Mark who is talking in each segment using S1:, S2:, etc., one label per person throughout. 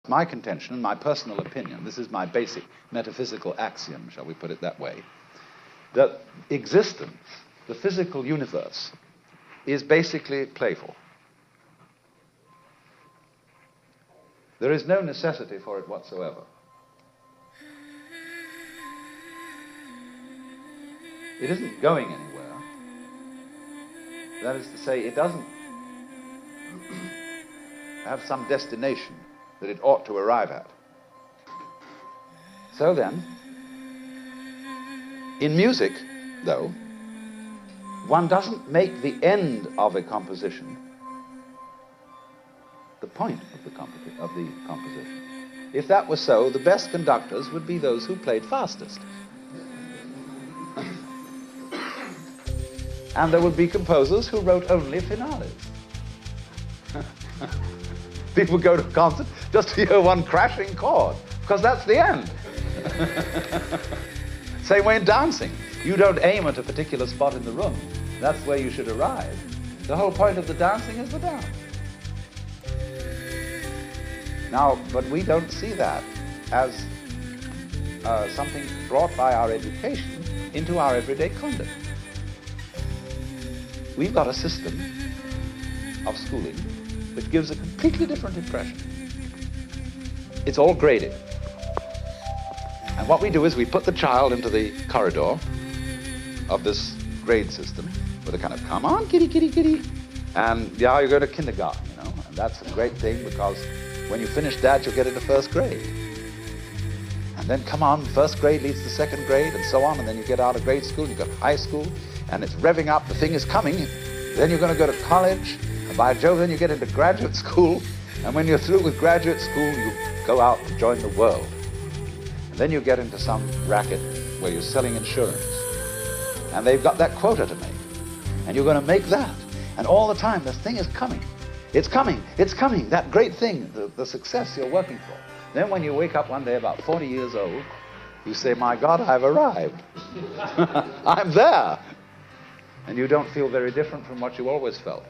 S1: my contention and my personal opinion, this is my basic metaphysical axiom, shall we put it that way, that existence, the physical universe, is basically playful. There is no necessity for it whatsoever. It isn't going anywhere. That is to say, it doesn't have some destination that it ought to arrive at. So then, in music, though, one doesn't make the end of a composition the point of the composition. If that were so, the best conductors would be those who played fastest. And there would be composers who wrote only finales. People go to a concert just to hear one crashing chord, because that's the end. Same way in dancing. You don't aim at a particular spot in the room. That's where you should arrive. The whole point of the dancing is the dance. Now, but we don't see that as something brought by our education into our everyday conduct. We've got a system of schooling which gives a completely different impression. It's all graded. And what we do is we put the child into the corridor of this grade system with a kind of, come on, kitty, kitty, kitty. And yeah, you go to kindergarten, you know, and that's a great thing because when you finish that, you'll get into first grade. And then, come on, first grade leads to second grade, and so on, and then you get out of grade school, you go to high school, and it's revving up, the thing is coming. Then you're going to go to college, and by Jove, then you get into graduate school, and when you're through with graduate school, you go out to join the world. And then you get into some racket where you're selling insurance, and they've got that quota to make, and you're going to make that, and all the time, this thing is coming. It's coming, that great thing, the success you're working for. Then when you wake up one day about 40 years old, you say, my God, I've arrived. I'm there. And you don't feel very different from what you always felt.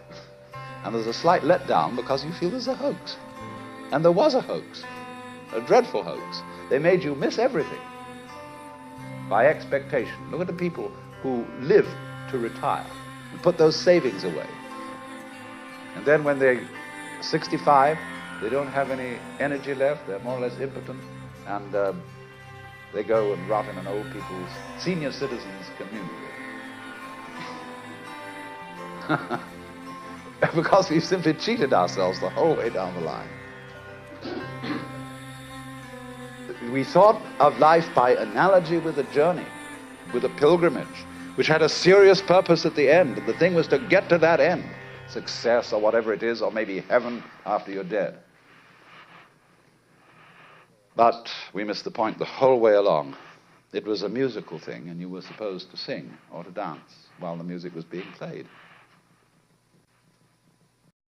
S1: And there's a slight letdown because you feel there's a hoax. And there was a hoax, a dreadful hoax. They made you miss everything by expectation. Look at the people who live to retire and put those savings away. And then when they're 65, they don't have any energy left, they're more or less impotent, and they go and rot in an old people's, senior citizens' community. Because we've simply cheated ourselves the whole way down the line. We thought of life by analogy with a journey, with a pilgrimage, which had a serious purpose at the end, and the thing was to get to that end. Success or whatever it is, or maybe heaven after you're dead. But we missed the point the whole way along. It was a musical thing, and you were supposed to sing or to dance while the music was being played.